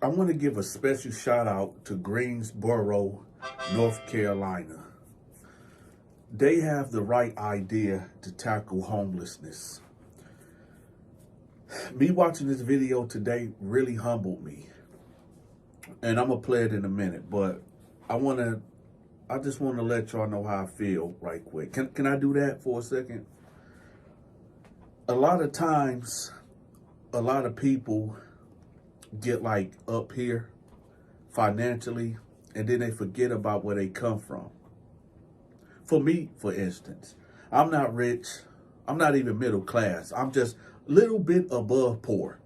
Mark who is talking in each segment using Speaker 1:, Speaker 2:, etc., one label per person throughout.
Speaker 1: I want to give a special shout out to Greensboro, North Carolina. They have the right idea to tackle homelessness. Me watching this video today really humbled me. And I'm going to play it in a minute, but I just want to let y'all know how I feel right quick. Can I do that for a second? A lot of times, a lot of people get like up here financially, and then they forget about where they come from. For me, for instance, I'm not rich. I'm not even middle class. I'm just a little bit above poor.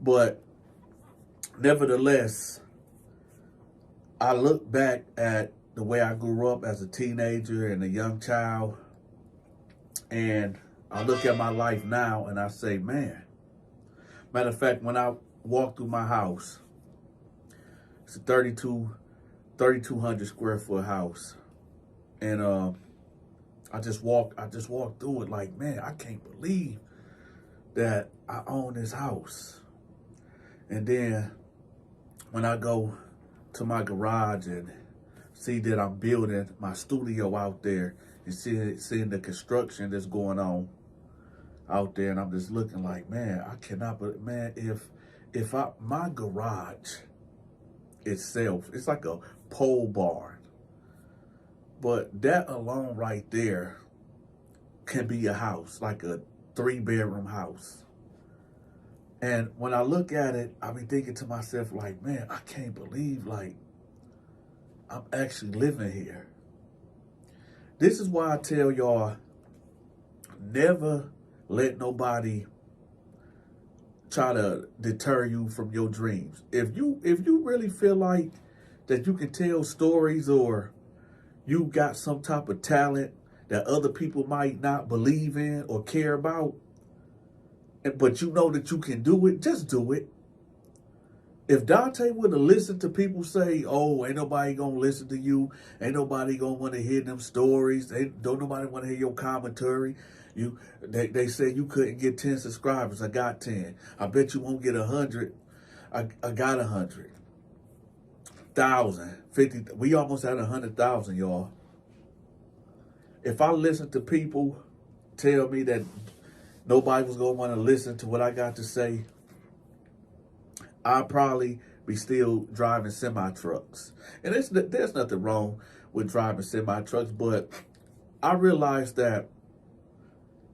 Speaker 1: But nevertheless, I look back at the way I grew up as a teenager and a young child, and I look at my life now and I say, man, matter of fact, when I walk through my house, it's a 3,200 square foot house. And I just walk through it like, man, I can't believe that I own this house. And then when I go to my garage and see that I'm building my studio out there and seeing the construction that's going on out there, and I'm just looking like, man, I cannot, but man, if my garage itself, it's like a pole barn, but that alone right there can be a house, like a 3-bedroom house. And when I look at it, I be thinking to myself like, man, I can't believe like I'm actually living here. This is why I tell y'all, never let nobody try to deter you from your dreams. If you really feel like that you can tell stories, or you got some type of talent that other people might not believe in or care about, but you know that you can do it, just do it. If Dante would have listened to people say, oh, ain't nobody gonna listen to you, ain't nobody gonna want to hear them stories, don't nobody want to hear your commentary. They said you couldn't get 10 subscribers, I got 10. I bet you won't get 100, I got 100,000, 50. We almost had 100,000, y'all. If I listen to people tell me that nobody was gonna want to listen to what I got to say, I'd probably be still driving semi-trucks. And there's nothing wrong with driving semi-trucks, but I realized that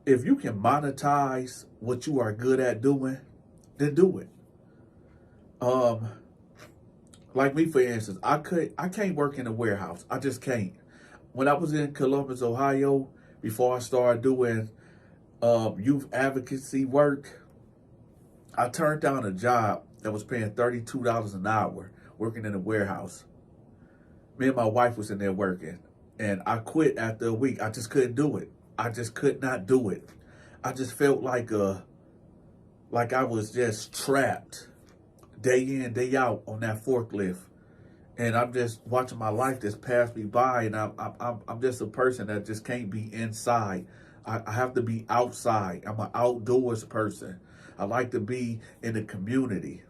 Speaker 1: if you can monetize what you are good at doing, then do it. Like me, for instance, I can't work in a warehouse. I just can't. When I was in Columbus, Ohio, before I started doing youth advocacy work, I turned down a job that was paying $32 an hour working in a warehouse. Me and my wife was in there working, and I quit after a week. I just couldn't do it. I just could not do it. I just felt like I was just trapped day in, day out on that forklift. And I'm just watching my life just pass me by, and I'm just a person that just can't be inside. I have to be outside. I'm an outdoors person. I like to be in the community.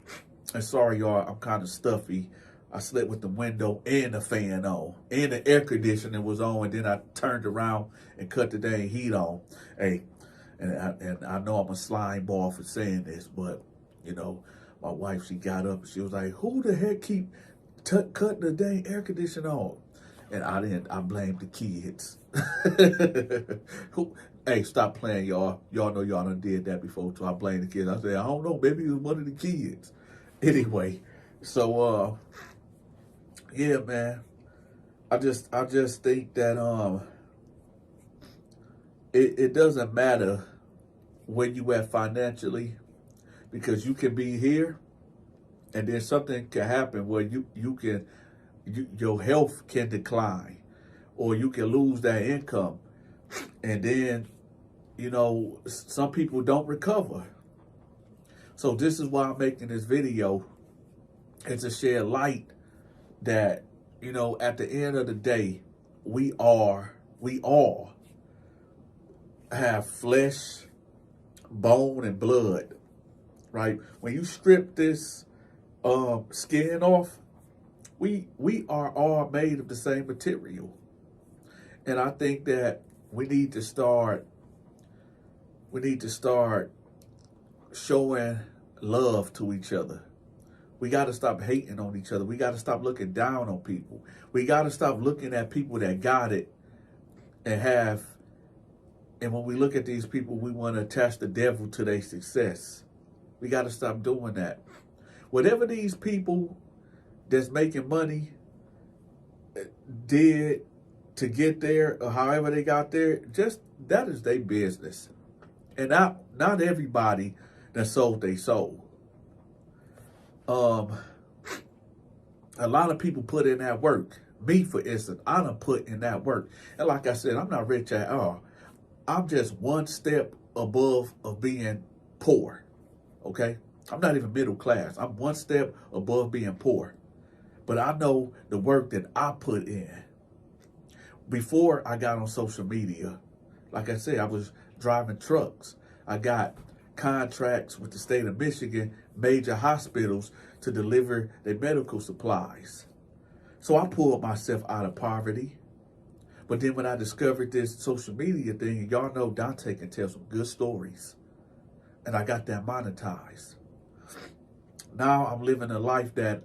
Speaker 1: And sorry, y'all, I'm kind of stuffy. I slept with the window and the fan on, and the air conditioning was on, and then I turned around and cut the dang heat on. Hey, and I know I'm a slime ball for saying this, but, you know, my wife, she got up and she was like, who the heck keep cutting the dang air conditioner on? And I blamed the kids. Hey, stop playing, y'all. Y'all know y'all done did that before, so I blame the kids. I said, I don't know, maybe it was one of the kids. Anyway, so yeah, man. I just think that it doesn't matter where you at financially, because you can be here and then something can happen where your health can decline, or you can lose that income, and then, you know, some people don't recover. So this is why I'm making this video, is to shed light that, you know, at the end of the day, we all have flesh, bone, and blood, right? When you strip this skin off, we are all made of the same material. And I think that we need to start showing love to each other. We got to stop hating on each other. We got to stop looking down on people. We got to stop looking at people that got it and when we look at these people, we want to attach the devil to their success. We got to stop doing that. Whatever these people that's making money did to get there, or however they got there, just that is their business. And not everybody that sold their soul. A lot of people put in that work. Me, for instance, I done put in that work. And like I said, I'm not rich at all. I'm just one step above of being poor, okay? I'm not even middle class. I'm one step above being poor. But I know the work that I put in. Before I got on social media, like I said, I was driving trucks. I got contracts with the state of Michigan, major hospitals, to deliver their medical supplies. So I pulled myself out of poverty. But then when I discovered this social media thing, y'all know Donta can tell some good stories. And I got that monetized. Now I'm living a life that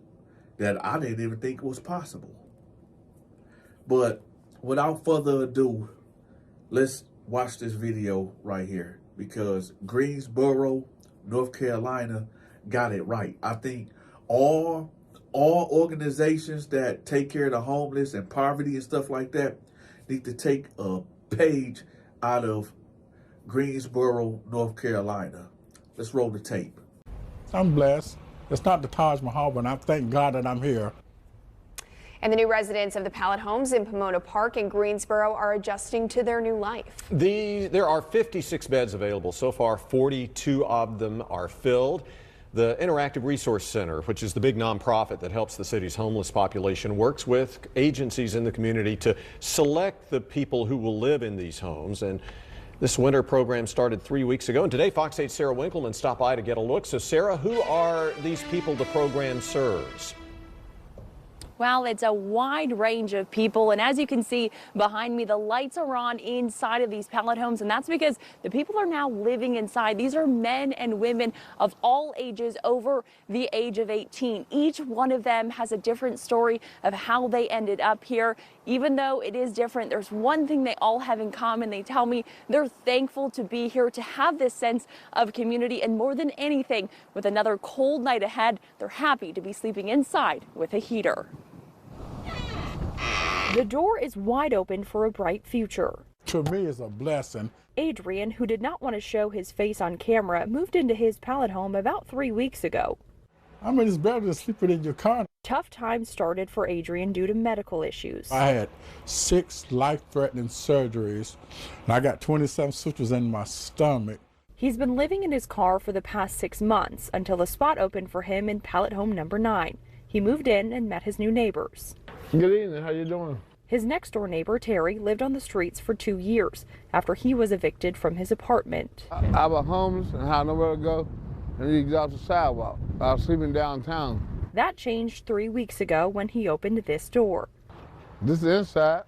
Speaker 1: I didn't even think was possible. But without further ado, let's watch this video right here, because Greensboro, North Carolina got it right. I think all organizations that take care of the homeless and poverty and stuff like that need to take a page out of Greensboro, North Carolina. Let's roll the tape.
Speaker 2: I'm blessed. It's not the Taj Mahal, but I thank God that I'm here.
Speaker 3: And the new residents of the pallet homes in Pomona Park in Greensboro are adjusting to their new life.
Speaker 4: There are 56 beds available. So far, 42 of them are filled. The Interactive Resource Center, which is the big nonprofit that helps the city's homeless population, works with agencies in the community to select the people who will live in these homes. And this winter program started 3 weeks ago. And today, Fox 8's Sarah Winkleman stopped by to get a look. So, Sarah, who are these people the program serves?
Speaker 5: Well, it's a wide range of people, and as you can see behind me, the lights are on inside of these pallet homes, and that's because the people are now living inside. These are men and women of all ages over the age of 18. Each one of them has a different story of how they ended up here. Even though it is different, there's one thing they all have in common. They tell me they're thankful to be here, to have this sense of community, and more than anything, with another cold night ahead, they're happy to be sleeping inside with a heater. The door is wide open for a bright future.
Speaker 2: To me, it's a blessing.
Speaker 5: Adrian, who did not want to show his face on camera, moved into his pallet home about 3 weeks ago.
Speaker 2: I mean, it's better than sleeping in your car.
Speaker 5: Tough times started for Adrian due to medical issues.
Speaker 2: I had 6 life-threatening surgeries, and I got 27 sutures in my stomach.
Speaker 5: He's been living in his car for the past 6 months until a spot opened for him in pallet home number 9. He moved in and met his new neighbors.
Speaker 6: Good evening, how you doing?
Speaker 5: His next door neighbor, Terry, lived on the streets for 2 years after he was evicted from his apartment.
Speaker 6: I was homeless and had nowhere to go, and he got off the sidewalk. I was sleeping downtown.
Speaker 5: That changed 3 weeks ago when he opened this door.
Speaker 6: This is inside.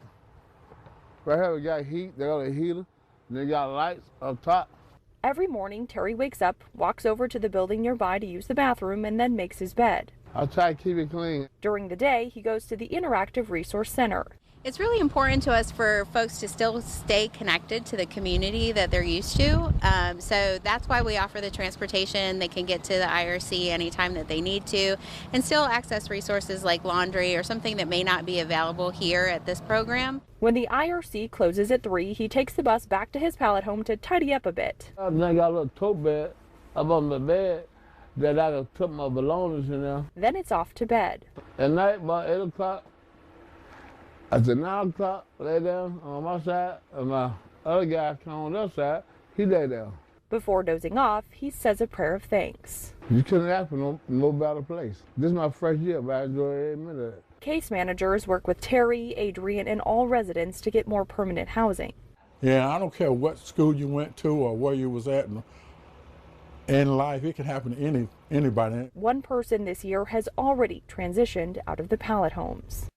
Speaker 6: Right here we got heat, they got a heater, and they got lights up top.
Speaker 5: Every morning, Terry wakes up, walks over to the building nearby to use the bathroom, and then makes his bed.
Speaker 6: I try to keep it clean.
Speaker 5: During the day, he goes to the Interactive Resource Center.
Speaker 7: It's really important to us for folks to still stay connected to the community that they're used to. So that's why we offer the transportation. They can get to the IRC anytime that they need to and still access resources like laundry or something that may not be available here at this program.
Speaker 5: When the IRC closes at 3, he takes the bus back to his pallet home to tidy up a bit.
Speaker 6: I got a little tote bed up on the bed that I could put my belongings in there.
Speaker 5: Then it's off to bed.
Speaker 6: At night, about 8 o'clock, at 9 o'clock, lay down on my side, and my other guy come on the other side, he lay down.
Speaker 5: Before dozing off, he says a prayer of thanks.
Speaker 6: You couldn't ask for no better place. This is my first year, but I enjoy every minute of it.
Speaker 5: Case managers work with Terry, Adrian, and all residents to get more permanent housing.
Speaker 2: Yeah, I don't care what school you went to or where you was at. In life, it can happen to anybody.
Speaker 5: One person this year has already transitioned out of the pallet homes.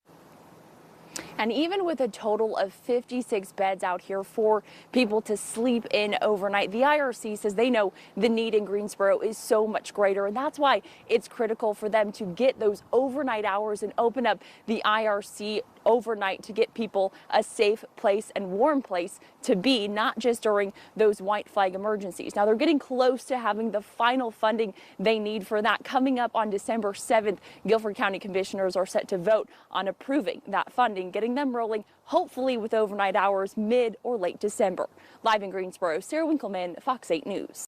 Speaker 5: And even with a total of 56 beds out here for people to sleep in overnight, the IRC says they know the need in Greensboro is so much greater, and that's why it's critical for them to get those overnight hours and open up the IRC overnight to get people a safe place and warm place to be, not just during those white flag emergencies. Now, they're getting close to having the final funding they need for that. Coming up on December 7th, Guilford County commissioners are set to vote on approving that funding, getting them rolling, hopefully with overnight hours mid or late December. Live in Greensboro, Sarah Winkleman, Fox 8 News.